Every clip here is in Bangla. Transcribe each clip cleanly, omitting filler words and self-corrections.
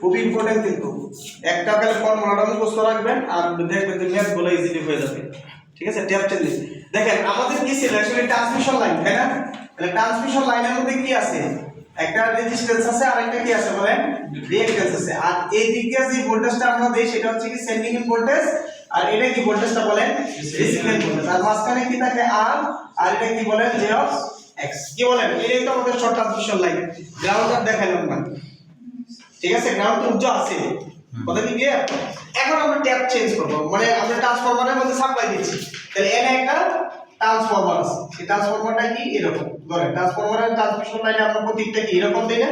খুব ইম্পর্টেন্ট কিন্তু একটা কালে ফর্মুলাটা মুখস্থ রাখবেন আর দেখবেন যে ম্যাথ গুলো ইজিলি হয়ে যাবে। ঠিক আছে, ট্যাপ চেঞ্জ দেখেন আমাদের কি ছিল অ্যাকচুয়ালি ট্রান্সমিশন লাইন, তাই না? তাহলে ট্রান্সমিশন লাইনের মধ্যে কি আছে, একটা রেজিস্ট্যান্স আছে আর একটা কি আছে বলেন, রিঅ্যাকট্যান্স আছে। আর এই দিক দিয়ে যে ভোল্টেজটা আমরা দেই সেটা হচ্ছে কি সেন্ডিং ইন ভোল্টেজ, আর এটা কি ভোল্টেজটা বলেন রিসিভিং ভোল্টেজ। আর মাঝখানে কি থাকে আর, আর এটা কি বলেন j অফ x। কি বলেন, এই তো আমাদের শর্ট ট্রান্সমিশন লাইন। গ্রাউন্ডার দেখালাম না, ঠিক আছে, গ্রাউন্ড তো উজ্জ্বল আছে, কথা কি ক্লিয়ার? এখন আমরা ট্যাপ চেঞ্জ করব, মানে আমরা ট্রান্সফরমারের মধ্যে সাপ্লাই দিচ্ছি, তাহলে এখানে একটা ট্রান্সফরমার আছে, সেই ট্রান্সফরমারটা কি এরকম ধরেন, ট্রান্সফরমারের ট্রান্সমিশন লাইনে আমরা প্রতীকটা কি এরকম দেই না,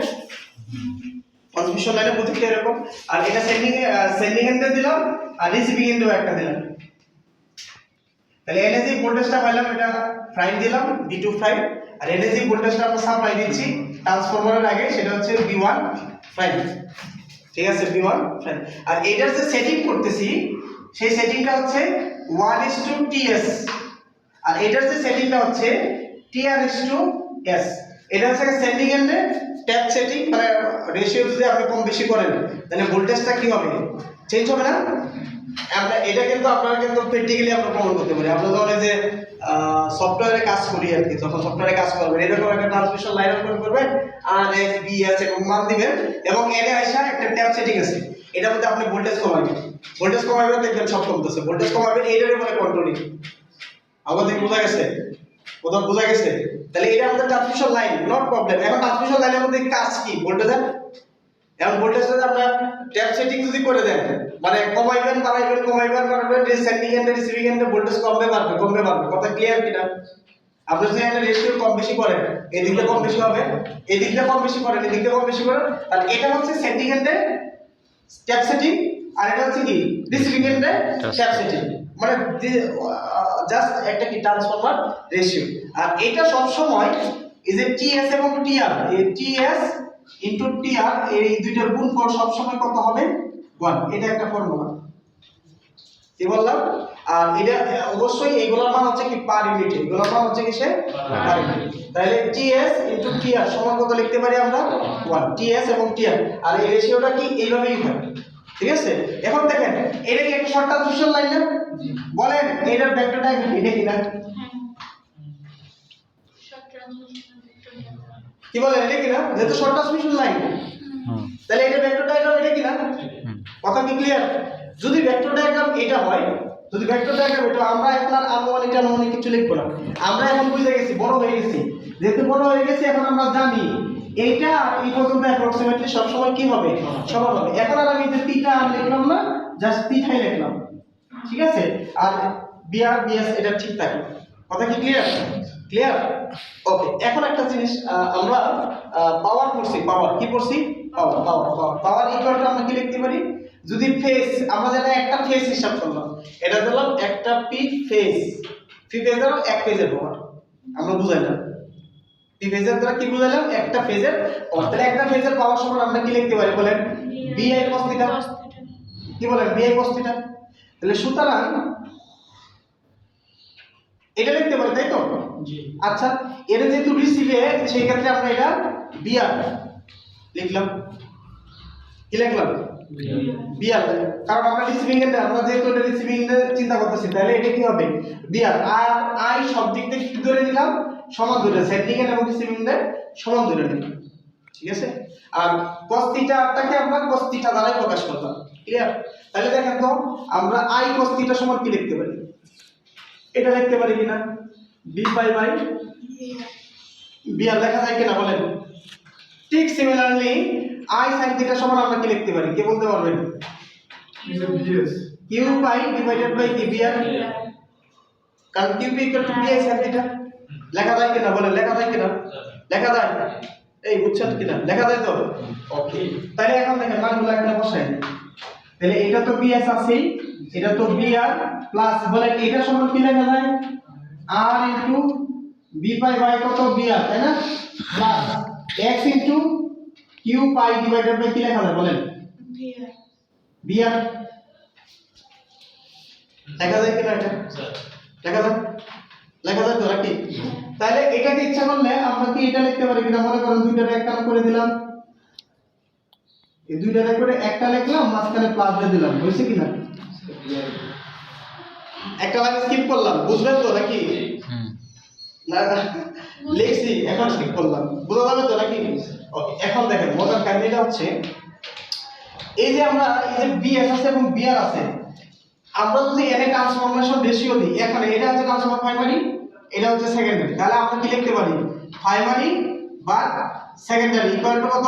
ট্রান্সমিশন লাইনে প্রতীকটা এরকম, আর এটা সেন্ডিং এন্ডে দিলাম আর রিসিভিং এন্ডেও একটা দিলাম। তাহলে এনে যে ভোল্টেজটা পাইলাম এটা প্রাইম দিলাম V2 প্রাইম, আর এনে যে ভোল্টেজটা আমরা সাপ্লাই দিচ্ছি ট্রান্সফরমারের আগে সেটা হচ্ছে V1 প্রাইম। ঠিক আছে, V1 প্রাইম। আর এটার যে সেটিং করতেছি সেই সেটিংটা হচ্ছে 1:TS, আর এটার যে সেটিংটা হচ্ছে TR:S। এটা হচ্ছে সেন্ডিং এন্ডে ট্যাপ সেটিং, মানে রেশিও যদি আপনি কম বেশি করেন তাহলে ভোল্টেজটা কি হবে, চেঞ্জ হবে না? আমরা এটা কিন্তু আপনারা কিন্তু প্র্যাকটিক্যালি আমরা প্রমাণ করতে পারি। আমরা যখন এই যে সফটওয়্যারে কাজ করি আর কি, যখন সফটওয়্যারে কাজ করবেন এরকম একটা ট্রান্সমিশন লাইন অন করবেন আর এস বি এস এরকম মান দিবেন, এবং এনে আইসা একটা ট্যাপ সেটিং আছে, এটার মধ্যে আপনি ভোল্টেজ কমাবেন, ভোল্টেজ কমাবেন দেখবেন সব কমতেছে, ভোল্টেজ কমাবেন এইটারে বলে কন্ট্রোলিং। আমাদের বোঝা গেছে, কোথাও বোঝা গেছে? তাহলে এটা আমাদের ট্রান্সমিশন লাইন, নট প্রবলেম। এখন ট্রান্সমিশন লাইনের মধ্যে কাজ কি, ভোল্টেজের, এখন ভোল্টেজটা আপনি ট্যাপ সেটিং যদি করে দেন, মানে কমাইবেন বাড়াইবেন কমাইবেন বাড়াইবেন, সেন্ডিং এন্ড রিসিভিং এন্ডে ভোল্টেজ কমবে বাড়বে কমবে বাড়বে, কথা ক্লিয়ার কিনা? আপনি যদি এখানে রেশিও কম বেশি করেন এই দিকটা কম বেশি হবে, এই দিকটা কম বেশি করেন এই দিকটা কম বেশি করেন, আর এটা হচ্ছে সেন্ডিং এন্ডে ট্যাপ সেটিং, আর এটা হচ্ছে কি রিসিভিং এন্ডে ট্যাপ সেটিং, মানে জাস্ট একটা কি ট্রান্সফরমার রেশিও। আর এটা সব সময় এই যে টিএস এবং টিআর, এই টিএস ইনটু টিআর এই দুইটার গুণফল সব সময় কত হবে 1, এটা একটা ফর্মুলা, কি বললাম? আর এটা অবশ্যই এইগুলোর মান হচ্ছে কি পার ইউনিট, এগুলোর মান হচ্ছে কি সে পার ইউনিট। তাহলে টিএস ইনটু টিআর সমান কত লিখতে পারি আমরা 1, টিএস এবং টিআর, আর এই রেশিওটা কি এইভাবেই হয়। ঠিক আছে, এখন দেখেন এটা কি একটা শর্ট ট্রান্সমিশন লাইন না? বলেন এটার ভেক্টর ডায়াগ্রাম এটা কি না? কি বলেন এটা কি না? যেহেতু শর্ট ট্রান্সমিশন লাইন, তাহলে এটা ভেক্টর ডায়াগ্রাম এটা কি না? কথা কি ক্লিয়ার? যদি ভেক্টর ডায়াগ্রাম এটা হয়, যদি ভেক্টর ডায়াগ্রাম এটা, আমরা এখন আর আনুমানিক কিছু লিখব না, আমরা এখন বুঝে গেছি, বড় হয়ে গেছি, যেহেতু বড় হয়ে গেছি এখন আমরা জানি এইটা এই পর্যন্ত অ্যাপ্রক্সিমেটলি সব সময় কি হবে, সমান হবে। এখন আর আমি যে থিটা আর লিখলাম না, জাস্ট থিটাই লিখলাম, ঠিক আছে? আর বিআর বিএস এটা ঠিক থাকে, কথা কি ক্লিয়ার? ক্লিয়ার, ওকে। এখন একটা জিনিস আমরা পাওয়ার পড়ছি, পাওয়ার কি পড়ছি, পাওয়ার পাওয়ার পাওয়ার পাওয়ার ইকুয়ালটা আমরা কি লিখতে পারি, যদি ফেজ আমরা জানি একটা ফেজ হিসাব করলাম, এটা দিলাম একটা পি ফেজ, পি ফেজ দ্বারা এক ফেজের পাওয়ার আমরা বুঝাইলাম, পি ফেজের দ্বারা কি বুঝাইলাম, একটা ফেজের পাওয়ার। তাহলে একটা ফেজের পাওয়ার সমান আমরা কি লিখতে পারি বলেন, বিআই cos থিটা, কি বলেন বিআই cos থিটা। তাহলে সুতরাং এটা লিখতে পারি, তাই তো? জি। আচ্ছা, এটা যেহেতু রিসিভে সেই ক্ষেত্রে আমরা এটা বিআর লিখলাম, কি লিখলাম বিআর, কারণ আমরা রিসিভিং এন্ড, আমরা যেহেতু এটা রিসিভিং এন্ড চিন্তা করতেছি, তাহলে এটা কি হবে বিআর। আর আই সব দিক থেকে কি ধরে নিলাম, সমান ধরে, সেন্ডিং এন্ড এবং রিসিভিং এন্ড সমান ধরে নিলাম, ঠিক আছে? আর cos থিটাটাকে আমরা cos থিটা দ্বারাই প্রকাশ করলাম, ক্লিয়ার? তাহলে দেখেন তো আমরা আই cos থিটা সমান কি লিখতে পারি, এটা লিখতে পারি কিনা, বি পাই বাই বিআর লেখা যায় কিনা বলেন? ঠিক সিমিলারলি আই sin থিটা সমান আমরা কি লিখতে পারি, কে বলতে পারবেন? কিউ পাই ডিভাইডেড বাই কি বিআর, কারণ কিউ পি ইকুয়াল টু বিআই sin থিটা। লেখা যায় কিনা বলেন, লেখা যায় কিনা? লেখা যায়, এই বুঝছেন কিনা? লেখা যায় তো, ওকে। তাহলে এখন দেখেন মানগুলো এখানে বসাই, তাহলে এটা তো বিএস আছে, এটা তো বিআর প্লাস বলেন এটা সমান কি লেখা যায়, আর ইনটু বি পাই বাই কত বিআর, তাই না, plus x into Q pi divided by কি লেখা যায় বলেন, বিআর, বিআর লেখা যায় কিনা? এটা লেখা যায়, লেখা যায় তো নাকি? তাহলে এটাকে ইচ্ছা করলে আমরা কি এটা লিখতে পারি কিনা, মনে করেন দুইটারে এক কানা করে দিলাম, এই দুইটা করে একটা লিখলাম মাঝখানে প্লাস দিয়ে দিলাম, হইছে কি না? একটা লাইন স্কিপ করলাম, বুঝলেন তো নাকি? না লিখছি, এখন স্কিপ করলাম, বুঝা যাবে তো নাকি? ওকে, এখন দেখেন মজার কাহিনীটা হচ্ছে এই যে আমরা এই যে বিএস আছে এবং বিআর আছে, আমরা যদি এর ট্রান্সফরমেশন রেশিও দিই, এখানে এটা হচ্ছে ট্রান্সফরমার প্রাইমারি, এটা হচ্ছে সেকেন্ডারি, তাহলে আমরা কি লিখতে পারি? প্রাইমারি বা সেকেন্ডারি ইকুয়াল টু কত?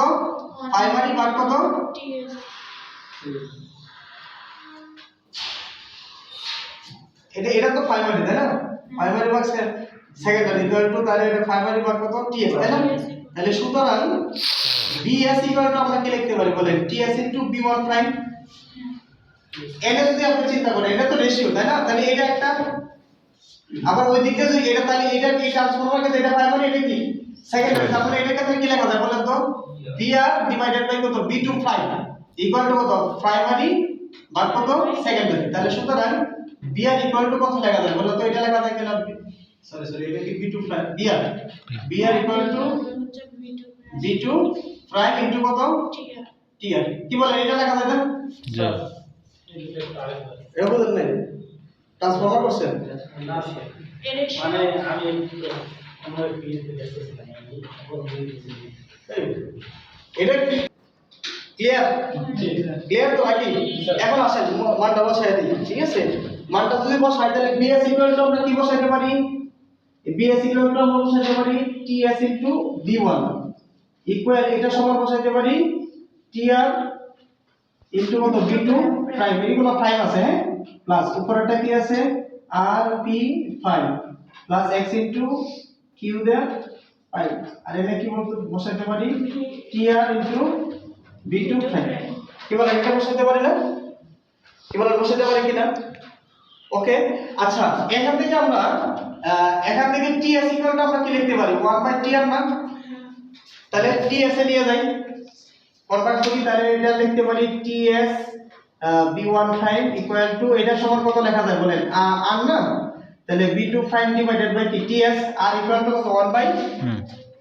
প্রাইমারি বা কত? এটা তো প্রাইমারি তাই না? প্রাইমারি বা সেকেন্ডারি ইকুয়াল টু, তাহলে এটা প্রাইমারি বা কত? টিএস, তাই না? তাহলে সুতরাং বিএস ইকুয়াল টু আমরা কি লিখতে পারি বলেন? TS into b one prime. এটা যদি আপনি চিন্তা করেন, এটা তো রেশিও তাই না? তাহলে এটা একটা, আবার ওই দিকে যদি এটা, তাহলে এটা কি ট্রান্সফরমার কে এটা প্রাইমারি, এটা কি সেকেন্ডারি, তাহলে এটাকে কি লেখা যায় বলেন তো? বিআর ডিভাইডেড বাই কত? বি2 প্রাইম ইকুয়াল টু কত? প্রাইমারি বা কত? সেকেন্ডারি। তাহলে সুতরাং বিআর ইকুয়াল টু কত লেখা যায় বলেন তো? এটা লেখা যায় কিনা? সরি এটা কি B two prime, BR equal to B two prime into কত? টিআর। কি বলেন, এটা লেখা যায় না? জি এটা বলেন না ট্রান্সফরমার করছেন না মানে আমি আমরা ভিডিওতে দেখতেছিলাম এটা কি ক্লিয়ার? ক্লিয়ার তো নাকি? এখন আসেন মানটা বসাই দিই, ঠিক আছে? মানটা যদি বসাই তাহলে বিএস ইকুয়াল টু আমরা কি বসাইতে পারি? বিএস ইকুয়াল টু আমরা বসাইতে পারি টিএস ইনটু বি1 ইকুয়াল, এটা সমান বসাইতে পারি টিআর ইনটু কত? বি2 প্রাইম, এগুলো প্রাইম আছে হ্যাঁ, প্লাস উপরেরটা কি আছে? আর P prime plus x into Q দেয়া প্রাইম, আর এখানে কি বলতে বসাইতে পারি? TR into B two prime. কি বলেন, এটা বসাইতে পারি না? কি বলেন, বসাইতে পারি কিনা? ওকে, আচ্ছা এখান থেকে আমরা টিএস ইকুয়াল টু আমরা কি লিখতে পারি? 1/টিআর না? তাহলে টিএস এ নিয়ে যাই, কনভার্ট করি, তাহলে এটা লিখতে পারি T S b1 prime equal to, এটা সমান কত লেখা যায় বলেন? আর না, তাহলে b2 প্রাইম ডিভাইডেড বাই কি? টিএস, আর ইকুয়াল টু কত? 1/,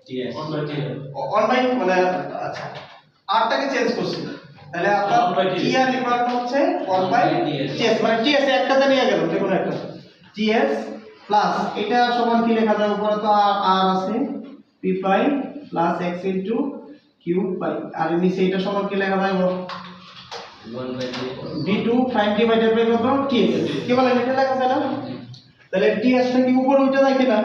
টিএস 1/, মানে আচ্ছা আরটাকে চেঞ্জ করছি, তাহলে আপনার টিআর ইকুয়াল টু হচ্ছে 1/টিএস, মানে টিএস একটাতে নিয়ে গেল যে কোনো একটা, টিএস প্লাস এটা সমান কি লেখা যায়? উপরে তো আর আছে P pi plus x into Q pi, আর নিচে এটা সমান কি লেখা যায়? b2 প্রাইম ডিভাইডেড বাই কত? টিএস। কি বলেন, এটা লেখা যায় না? তাহলে টিএস টা কি উপরে উঠে যায় কিনা?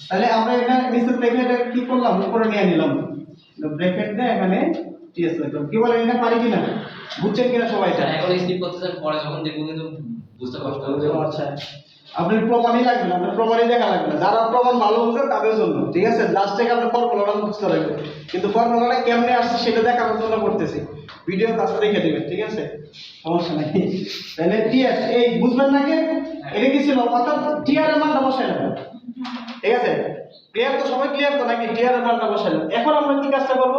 তাহলে আমরা এখানে নিচে ব্র্যাকেট কি করলাম? উপরে নিয়ে নিলাম, ব্র্যাকেট দিয়ে এখানে টিএস লিখলাম। কি বলেন, এটা পারি কিনা? বুঝছেন কিনা সবাই? এটা এখন স্কিপ করতেছেন, পরে যখন দেখব কিন্তু বুঝতে কষ্ট হবে। আচ্ছা আপনার প্রমাণই লাগবে না, আপনার প্রমাণই দেখা লাগবে না, যারা প্রমাণ ভালো বুঝেন তাদের জন্য, ঠিক আছে? লাস্ট থেকে আপনার ফর্মুলাটা বুঝতে লাগবে, কিন্তু ফর্মুলাটা কেমনে আসছে সেটা দেখানোর জন্য করতেছি, ভিডিও কাছে দেখে দিবেন, ঠিক আছে? সমস্যা নাই। তাহলে টিএস এই বুঝবেন না, কে এটা কি ছিল? অর্থাৎ টিআর এর মানটা বসাইলাম, ঠিক আছে? ক্লিয়ার তো, সবাই ক্লিয়ার তো নাকি? টিআর এর মানটা বসাইলাম। এখন আমরা কি কাজটা করব?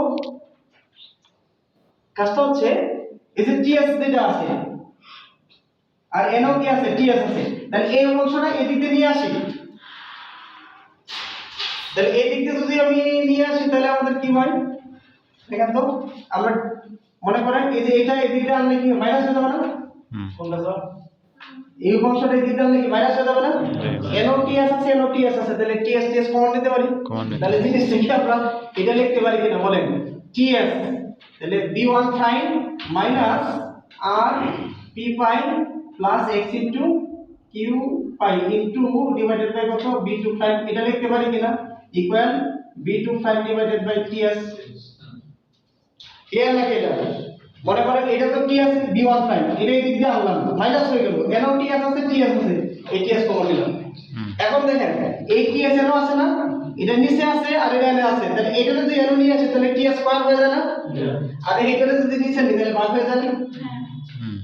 কাজটা হচ্ছে এই যে টিএস যেটা আছে আর এনও কি আছে? টিএস আছে, তাহলে এই অংশটা এদিকে নিয়ে আসি, তাহলে এই দিকে যদি আমি নিয়ে আসি তাহলে আমাদের কি হয় দেখেন তো? আমরা মনে করেন এই যে এটা এদিকে আনলে কি মাইনাস হয়ে যাবে না? কোনটা স্যার? এই অংশটা এদিকে আনলে কি মাইনাস হয়ে যাবে না? এনওটিএস আছে, এনওটিএস আছে, তাহলে টিএস টিএস কমন নিতে পারি, তাহলে জিনিসটা কি আমরা এটা লিখতে পারি কিনা বলেন? টিএস তাহলে b1 prime minus r P prime plus x into Q pi into divided by কত? b2 প্রাইম, এটা লিখতে পারি কিনা? Equal b2 prime divided by TS. Clear নাকি? এটা মনে করেন এটা তো টিএস b1 প্রাইম, এটা এই দিক দিয়ে আনলাম, মাইনাস হয়ে গেল, এনও টিএস আছে, টিএস আছে, এই টিএস কমন নিলাম। এখন দেখেন এই টিএস এনও আছে না, এটা নিচে আছে আর এটা এনে আছে, তাহলে এটা যদি এনও নিয়ে আসে তাহলে টিএস স্কয়ার হয়ে যায় না? আর এইটা যদি নিচে নিই তাহলে ভাগ হয়ে যায় না?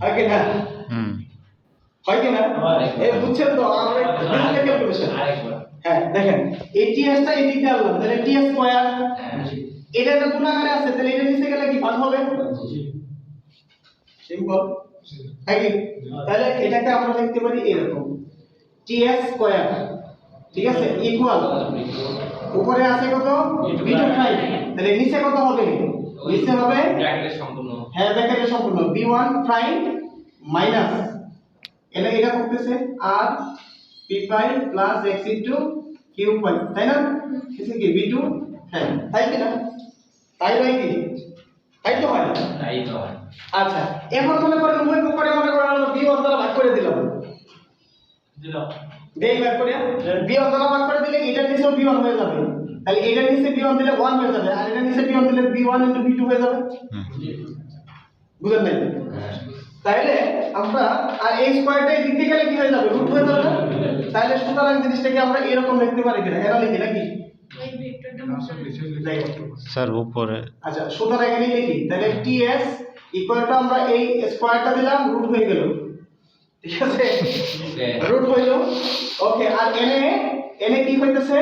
হয় কি না? হয় কি না? এই বুঝছেন তো? আমরা ডিজিটাল ক্যালকুলেশন হ্যাঁ দেখেন এই টিএসটা এই দিকে আনলাম, তাহলে টিএস স্কয়ার, এটা তো গুণাকারে আছে, তাহলে এটা নিচে গেলে কি ভাগ হবে? সিম্পল, নাকি? তাহলে এটাকে আমরা লিখতে পারি এরকম টিএস স্কয়ার, ঠিক আছে, ইকুয়াল উপরে আছে কত? b2 প্রাইম, তাহলে নিচে কত হবে? নিচে হবে ব্র্যাকেটের সম্পূর্ণ হ্যাঁ ব্র্যাকেটের সম্পূর্ণ b1 প্রাইম মাইনাস এটা করতেছে আর p prime plus x into q prime, তাই না? এসে কি b2 হ্যাঁ তাই কি না? তাই নয় কি? তাই তো হয়, তাই তো হয়। আচ্ছা এখন মনে করেন উভয় পক্ষে মনে করেন আমরা b1 দ্বারা ভাগ করে দিলাম দেই ভাগ করে b1 দ্বারা ভাগ করে দিলে এটার নিচেও b1 হয়ে যাবে, তাহলে এটার নিচে b1 দিলে 1 হয়ে যাবে আর এটার নিচে b1 দিলে b1 ইনটু b2 হয়ে যাবে। বুঝলেন নাই? তাহলে আমরা আর এই স্কয়ারটাই দিতে গেলে কি হয়ে যাবে? রুট হয়ে যাবে না? তাহলে সুতরাং জিনিসটাকে আমরা এরকম লিখতে পারি কিনা? এরা লিখি নাকি? স্যার উপরে আচ্ছা সুতরাং এখানে লিখি তাহলে ts ইকুয়াল টু আমরা এই স্কয়ারটা দিলাম রুট হয়ে গেল, ঠিক আছে? রুট হইল ওকে। আর এনে কি হইতেছে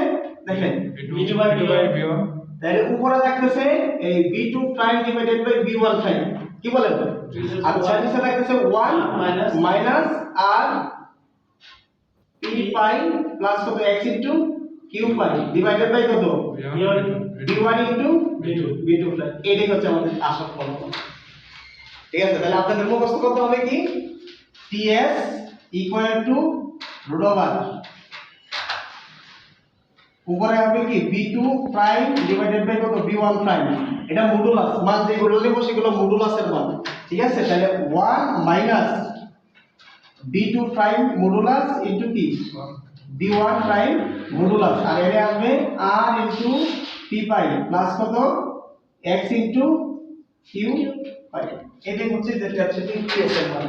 দেখেন b2 বাই b1 তাহলে উপরে থাকতেছে এই b2 prime divided by b1 prime, কি বলেন? আচ্ছা নিচে থাকতেছে 1 minus r p prime plus কত x into q prime divided by কত b1 ইনটু b2 প্রাইম। এটাই হচ্ছে আমাদের আসল ফলাফল, ঠিক আছে? তাহলে আপনাদের মুখস্থ করতে হবে কি ts equal to root over উপরে হবে কি b2 প্রাইম ডিভাইডেড বাই কত b1 প্রাইম, এটা মডুলাস মান যেগুলো লিখব সেগুলো মডুলাসের মান, ঠিক আছে? তাহলে 1 minus b2 prime modulus into কি b1 প্রাইম মডুলাস আর এর আসবে r into p prime plus কত x ইনটু q প্রাইম। এটাই হচ্ছে যেটা ts এর মান।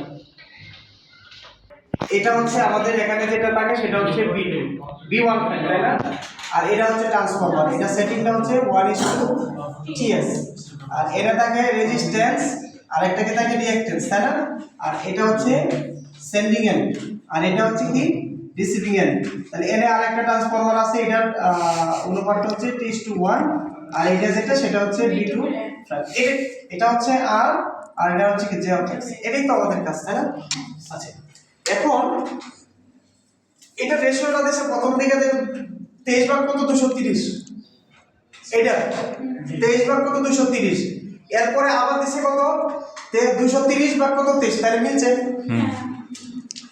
এটা হচ্ছে আমাদের এখানে যেটা থাকে সেটা হচ্ছে b2 b1 প্রাইম, তাই না? আর এটা হচ্ছে ট্রান্সফরমার, এটা সেটিংটা হচ্ছে 1:ts আর এটা থাকে রেজিস্ট্যান্স আর একটাকে থাকে রিঅ্যাকট্যান্স, তাই না? আর এটা হচ্ছে সেন্ডিং এন্ড আর এটা হচ্ছে কি রিসিভিং এন্ড। তাহলে এনে আরেকটা ট্রান্সফরমার আছে, এটার অনুপাতটা হচ্ছে 3:1 আর এটা যেটা সেটা হচ্ছে b2 প্রাইম। এটা হচ্ছে r আর এটা হচ্ছে কি j অফ x। এটাই তো আমাদের কাজ, তাই না? আচ্ছা এখন এটা রেশিওটা দেশে প্রথম দিকে 23 ভাগ কত 230, এটা 23 ভাগ কত 230, এরপরে আবার দিছে কত 230 ভাগ কত 23, তাহলে মিলছে।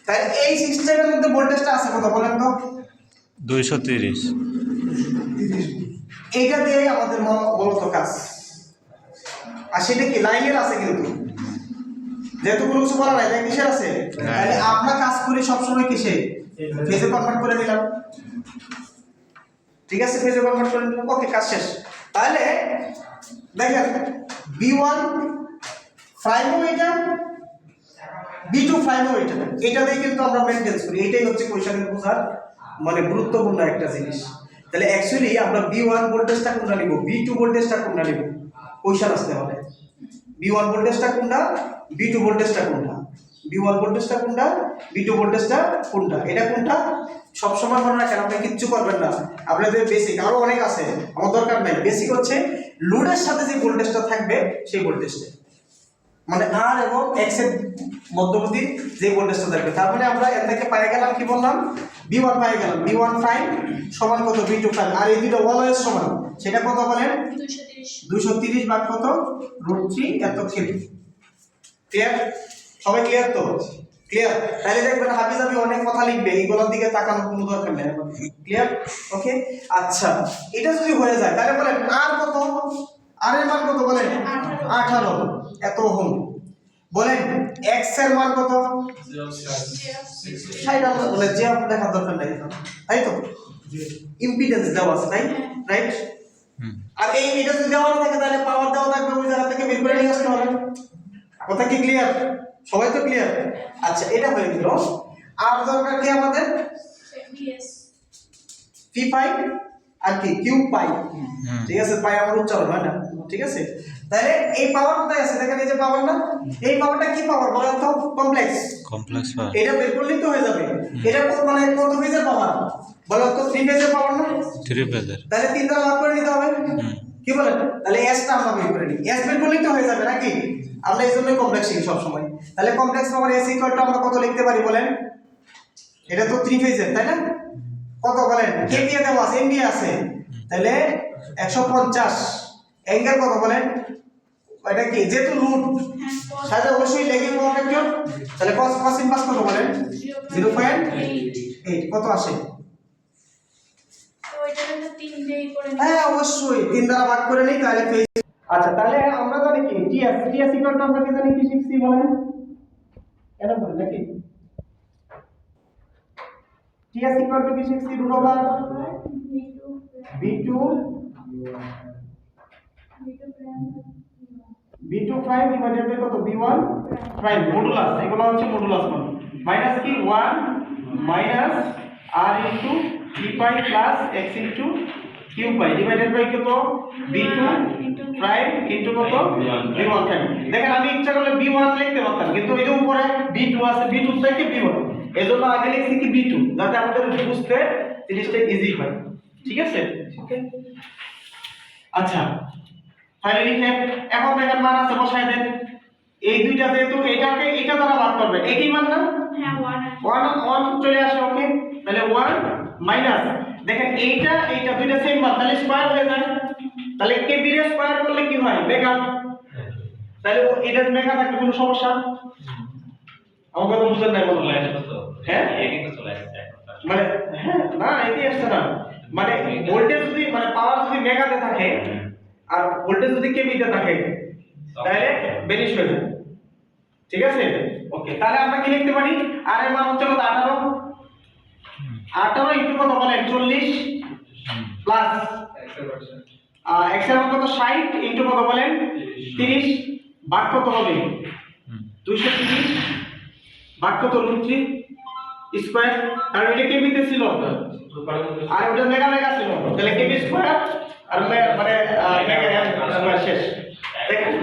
তাহলে এই সিস্টেমের মধ্যে ভোল্টেজটা আছে কত বলেন তো? 230। এইটা দিয়ে আমাদের মূলত কাজ, আর সেটা কি লাইনের আছে কিন্তু যেহেতু কোনো কিছু বলা নাই তাই কিসের আছে? তাহলে আমরা কাজ করি সবসময় কিসে ফেজে কনভার্ট করে নিলাম, ঠিক আছে? ফেজে কনভার্ট করে নিলাম, ওকে কাজ শেষ। তাহলে দেখেন b1 প্রাইমও এটা b2 প্রাইমও এটা দিয়ে কিন্তু আমরা মেইনটেইন করি। এটাই হচ্ছে কোশ্চেনের বোঝার মানে গুরুত্বপূর্ণ একটা জিনিস। তাহলে অ্যাকচুয়ালি আমরা b1 ভোল্টেজটা কোনটা নিব, b2 ভোল্টেজটা কোনটা নিব, কোশ্চেন আসতে হবে। b1 ভোল্টেজটা কোনটা, b2 ভোল্টেজটা কোনটা, b1 ভোল্টেজটা কোনটা, b2 ভোল্টেজটা কোনটা, এটা কোনটা সব সময় মনে রাখেন, আপনি কিচ্ছু করবেন না। আপনাদের বেসিক আরো অনেক আছে, আমার দরকার নাই। বেসিক হচ্ছে লোডের সাথে যে ভোল্টেজটা থাকবে সেই ভোল্টেজটা, মানে r এবং x এর মধ্যবর্তী যে ভোল্টেজটা থাকবে। তার মানে আমরা এর থেকে পেয়ে গেলাম কি বললাম, b1 পেয়ে গেলাম b1 প্রাইম সমান কত b2 প্রাইম, আর এই দুটো অলওয়েজ সমান, সেটা কত বলেন 230 ভাগ কত √3 এত কেভি। ক্লিয়ার? সবাই ক্লিয়ার তো? ক্লিয়ার? তাহলে দেখবেন হাবিজাবি অনেক কথা লিখবে, এইগুলোর দিকে তাকানোর কোনো দরকার নেই। ক্লিয়ার? ওকে আচ্ছা এটা যদি হয়ে যায় তাহলে বলেন আর কত, আর এর মান কত বলেন 18 এত ওহম। বলেন x এর মান কত 60 বলে যে আপনি দেখার দরকার নাই, তাই তো? ইম্পিডেন্স দেওয়া আছে তাই, রাইট? আর এটা যদি দেওয়া না থাকে তাহলে পাওয়ার দেওয়া থাকবে, ওই জায়গা থেকে বের করে নিয়ে আসতে হবে। কথা কি ক্লিয়ার? সবাই তো ক্লিয়ার? আচ্ছা এটা হয়ে গেল। আর দরকার কি আমাদের p পাই আর কি q পাই, ঠিক আছে? পাই আমার উচ্চারণ হয় না, ঠিক আছে? তাহলে এই পাওয়ার কোথায় আছে দেখেন, এই যে পাওয়ার না, এই পাওয়ারটা কি পাওয়ার বলেন তো? Complex power. এটা বের করলেই তো হয়ে যাবে। এটা মানে কত ফেজের পাওয়ার বলেন তো? 3 ফেজের পাওয়ার না? 3 ফেজের। তাহলে 3 দ্বারা ভাগ করে নিতে হবে, কি বলেন? তাহলে s টা আমরা বের করে নিই, s বের করলেই তো হয়ে যাবে নাকি? আমরা এই জন্যই কমপ্লেক্স শিখি সব সময়। তাহলে complex power s equal to আমরা কত লিখতে পারি বলেন? এটা তো 3 ফেজের তাই না? কত বলেন? kVA দেওয়া আছে, MVA আছে, তাহলে 150 অ্যাঙ্গেল কত বলেন এটা কি যেহেতু রুট সাথে অবশ্যই লেগিং পাওয়ার ফ্যাক্টর, তাহলে cos ইনভার্স কত বলেন 0.8 কত আসে? তো এটা তো 3 দিয়ে করে হ্যাঁ অবশ্যই 3 দ্বারা ভাগ করে নেই তাহলে পেয়ে। আচ্ছা তাহলে আমরা জানি কি ts ইকুয়াল টু আমরা কি জানি কি শিখছি বলেন? এটা বলেন নাকি ts ইকুয়াল টু কি শিখছি root over b2 prime divided by কত b1 প্রাইম মডুলাস, এগুলো হচ্ছে মডুলাস মান মাইনাস কি 1 minus r into p pi plus x into q pi divided by কত b2 প্রাইম ইনটু কত b1 প্রাইম। দেখেন আমি ইচ্ছা করলে b1 লিখতে পারতাম কিন্তু এই যে উপরে b2 আছে, b2 থেকে b1, এজন্য আগে লিখছি কি b2 যাতে আমাদের বুঝতে জিনিসটা ইজি হয়। ঠিক আছে ওকে। আচ্ছা ফাইনালি এখন দেখেন মান আছে বসায় দেন, এই দুইটা যেহেতু এটাকে এটা দ্বারা ভাগ করবে একই মান না, হ্যাঁ 1 চলে আসে ওকে, তাহলে 1 মাইনাস দেখেন এইটা দুইটা সেম মান তাহলে স্কয়ার হয়ে যায়, তাহলে কে বি এর স্কয়ার করলে কি হয় মেগা, তাহলে এটা মেগা থাকলে কোনো সমস্যা আমার কথা বুঝেন না বলুন? হ্যাঁ মানে হ্যাঁ না এটাই আসছে না, মানে ভোল্টেজ যদি মানে পাওয়ার যদি মেগাতে থাকে আর ভোল্টেজ যদি কেবিতে থাকে তাহলে বেনিশ হয়ে যায়। ঠিক আছে ওকে, তাহলে আমরা কি লিখতে পারি আর এর মান হচ্ছে কত 18 ইনটু কত বলেন 40 প্লাস x এর মান কত 60 ইনটু কত বলেন 30 ভাগ কত হবে 230 ভাগ কত √3 স্কয়ার, কারণ এটা কেবিতে ছিল আর ওটা মেগা মেগা ছিল, তাহলে কেবি স্কয়ার আর মানে মেগা স্কয়ার শেষ। দেখেন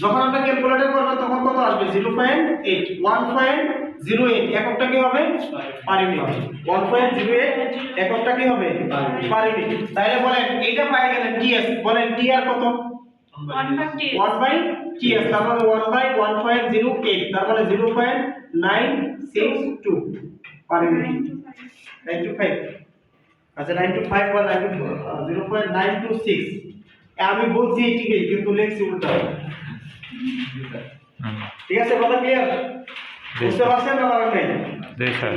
যখন আমরা ক্যালকুলেটর করব তখন কত আসবে 0.8 1.08 এককটা কি হবে পার ইউনিট, 1.08 এককটা কি হবে পার ইউনিট। তাহলে বলেন এইটা পাই গেলেন টিএস, বলেন টি আর কত 1/ts, তার মানে 1/1.08 তার মানে 0.962 পার ইউনিট 925। আচ্ছা 925 বা 0.926 আমি বলছি ঠিকই কিন্তু লেখছি উল্টা। ঠিক আছে কথা ক্লিয়ার? বুঝতে পারছেন না পারেন নাই? জি স্যার।